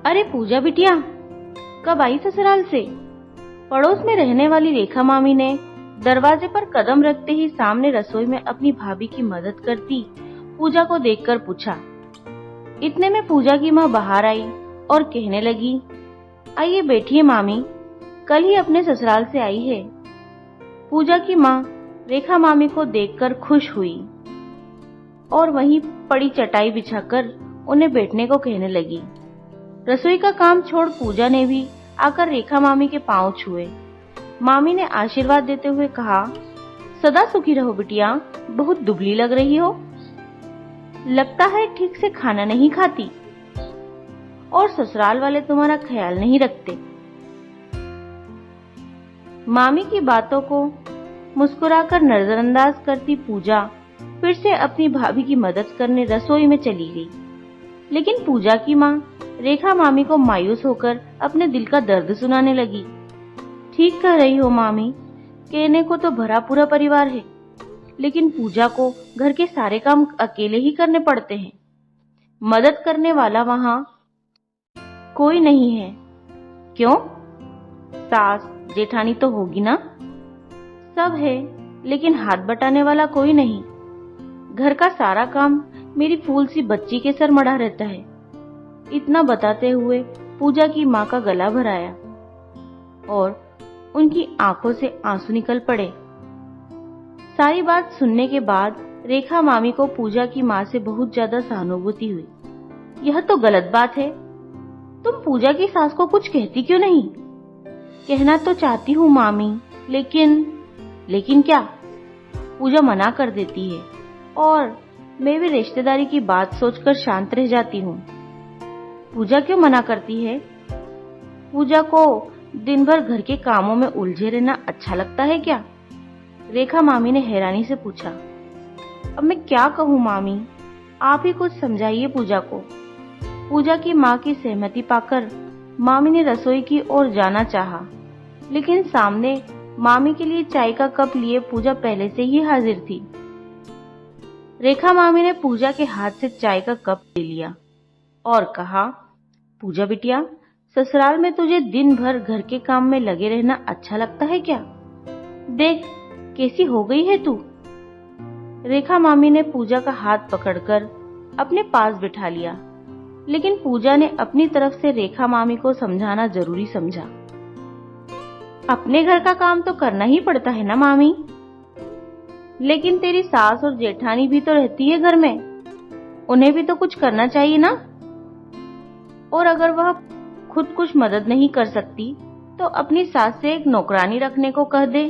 अरे पूजा बिटिया, कब आई ससुराल से? पड़ोस में रहने वाली रेखा मामी ने दरवाजे पर कदम रखते ही सामने रसोई में अपनी भाभी की मदद करती पूजा को देखकर पूछा। इतने में पूजा की माँ बाहर आई और कहने लगी, आइए बैठिए मामी, कल ही अपने ससुराल से आई है। पूजा की माँ रेखा मामी को देखकर खुश हुई और वहीं पड़ी चटाई बिछाकर उन्हें बैठने को कहने लगी। रसोई का काम छोड़ पूजा ने भी आकर रेखा मामी के पांव छुए। मामी ने आशीर्वाद देते हुए कहा, सदा सुखी रहो बिटिया, बहुत दुबली लग रही हो। लगता है ठीक से खाना नहीं खाती और ससुराल वाले तुम्हारा ख्याल नहीं रखते। मामी की बातों को मुस्कुराकर नजरअंदाज करती पूजा फिर से अपनी भाभी की मदद करने रसोई में चली गई। लेकिन पूजा की माँ रेखा मामी को मायूस होकर अपने दिल का दर्द सुनाने लगी। ठीक कह रही हो मामी, कहने को तो भरा पूरा परिवार है, लेकिन पूजा को घर के सारे काम अकेले ही करने पड़ते हैं। मदद करने वाला वहाँ कोई नहीं है। क्यों? सास जेठानी तो होगी ना? सब है, लेकिन हाथ बटाने वाला कोई नहीं। घर का सारा काम मेरी फूल सी बच्ची के सर मढ़ा रहता है। इतना बताते हुए पूजा की माँ का गला भराया और उनकी आंखों से आंसू निकल पड़े। सारी बात सुनने के बाद रेखा मामी को पूजा की माँ से बहुत ज्यादा सहानुभूति हुई। यह तो गलत बात है, तुम पूजा की सास को कुछ कहती क्यों नहीं? कहना तो चाहती हूँ मामी, लेकिन क्या? पूजा मना कर देती है और मैं भी रिश्तेदारी की बात सोचकर शांत रह जाती हूँ। पूजा क्यों मना करती है? पूजा को दिन भर घर के कामों में उलझे रहना अच्छा लगता है क्या? रेखा मामी ने हैरानी से पूछा। अब मैं क्या कहूँ मामी, आप ही कुछ समझाइए पूजा को। पूजा की माँ की सहमति पाकर मामी ने रसोई की ओर जाना चाहा, लेकिन सामने मामी के लिए चाय का कप लिए पूजा पहले से ही हाजिर थी। रेखा मामी ने पूजा के हाथ से चाय का कप ले लिया और कहा, पूजा बिटिया, ससुराल में तुझे दिन भर घर के काम में लगे रहना अच्छा लगता है क्या? देख कैसी हो गई है तू। रेखा मामी ने पूजा का हाथ पकड़कर अपने पास बिठा लिया, लेकिन पूजा ने अपनी तरफ से रेखा मामी को समझाना जरूरी समझा। अपने घर का काम तो करना ही पड़ता है ना मामी, लेकिन तेरी सास और जेठानी भी तो रहती है घर में, उन्हें भी तो कुछ करना चाहिए ना। और अगर वह खुद कुछ मदद नहीं कर सकती तो अपनी सास से एक नौकरानी रखने को कह दे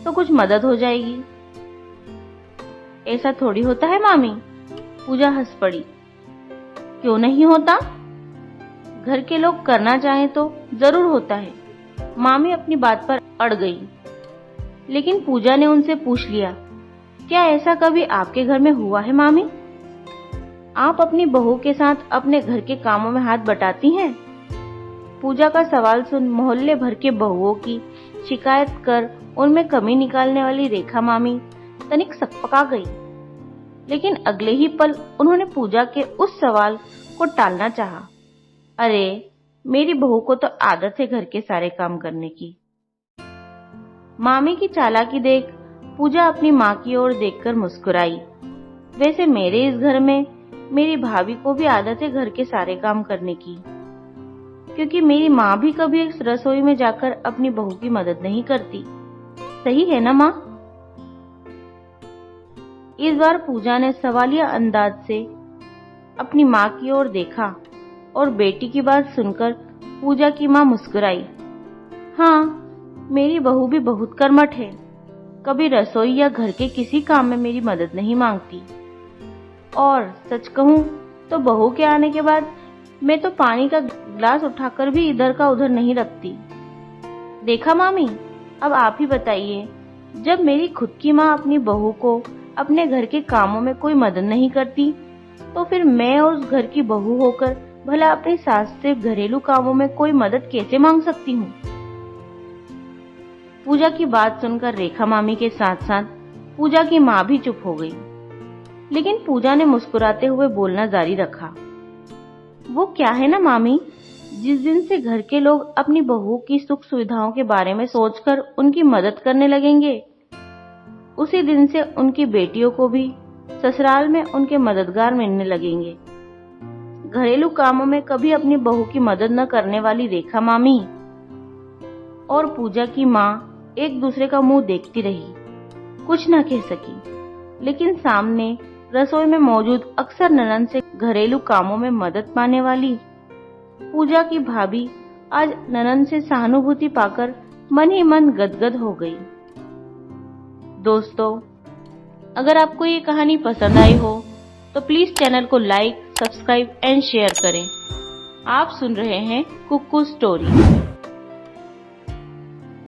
तो कुछ मदद हो जाएगी। ऐसा थोड़ी होता है मामी। पूजा हंस पड़ी। क्यों नहीं होता? घर के लोग करना चाहें तो जरूर होता है। मामी अपनी बात पर अड़ गई, लेकिन पूजा ने उनसे पूछ लिया, क्या ऐसा कभी आपके घर में हुआ है मामी? आप अपनी बहू के साथ अपने घर के कामों में हाथ बटाती हैं? पूजा का सवाल सुन मोहल्ले भर के बहुओं की शिकायत कर उनमें कमी निकालने वाली रेखा मामी तनिक सकपका गई, लेकिन अगले ही पल उन्होंने पूजा के उस सवाल को टालना चाहा। अरे, मेरी बहू को तो आदत है घर के सारे काम करने की। मामी की चालाकी देख पूजा अपनी माँ की ओर देखकर मुस्कुराई। वैसे मेरे इस घर में मेरी भाभी को भी आदत है घर के सारे काम करने की, क्योंकि मेरी माँ भी कभी रसोई में जाकर अपनी बहू की मदद नहीं करती। सही है ना माँ? इस बार पूजा ने सवालिया अंदाज से अपनी माँ की ओर देखा और बेटी की बात सुनकर पूजा की माँ मुस्कुराई। हाँ, मेरी बहू भी बहुत कर्मठ है, कभी रसोई या घर के किसी काम में मेरी मदद नहीं मांगती। और सच कहूँ तो बहू के आने के बाद मैं तो पानी का गिलास उठाकर भी इधर का उधर नहीं रखती। देखा मामी, अब आप ही बताइए, जब मेरी खुद की माँ अपनी बहू को अपने घर के कामों में कोई मदद नहीं करती, तो फिर मैं उस घर की बहू होकर भला अपनी सास से घरेलू कामों में कोई मदद कैसे मांग सकती हूँ? पूजा की बात सुनकर रेखा मामी के साथ साथ पूजा की माँ भी चुप हो गई, लेकिन पूजा ने मुस्कुराते हुए बोलना जारी रखा। वो क्या है ना मामी, जिस दिन से घर के लोग अपनी बहू की सुख सुविधाओं के बारे में सोचकर उनकी मदद करने लगेंगे, उसी दिन से उनकी बेटियों को भी ससुराल में उनके मददगार मिलने लगेंगे। घरेलू कामों में कभी अपनी बहू की मदद न करने वाली रेखा मामी और पूजा की माँ एक दूसरे का मुंह देखती रही, कुछ न कह सकी। लेकिन सामने रसोई में मौजूद अक्सर ननद से घरेलू कामों में मदद पाने वाली पूजा की भाभी आज ननद से सहानुभूति पाकर मन ही मन गदगद हो गई। दोस्तों, अगर आपको ये कहानी पसंद आई हो तो प्लीज चैनल को लाइक, सब्सक्राइब एंड शेयर करें। आप सुन रहे हैं कुक्कू स्टोरी।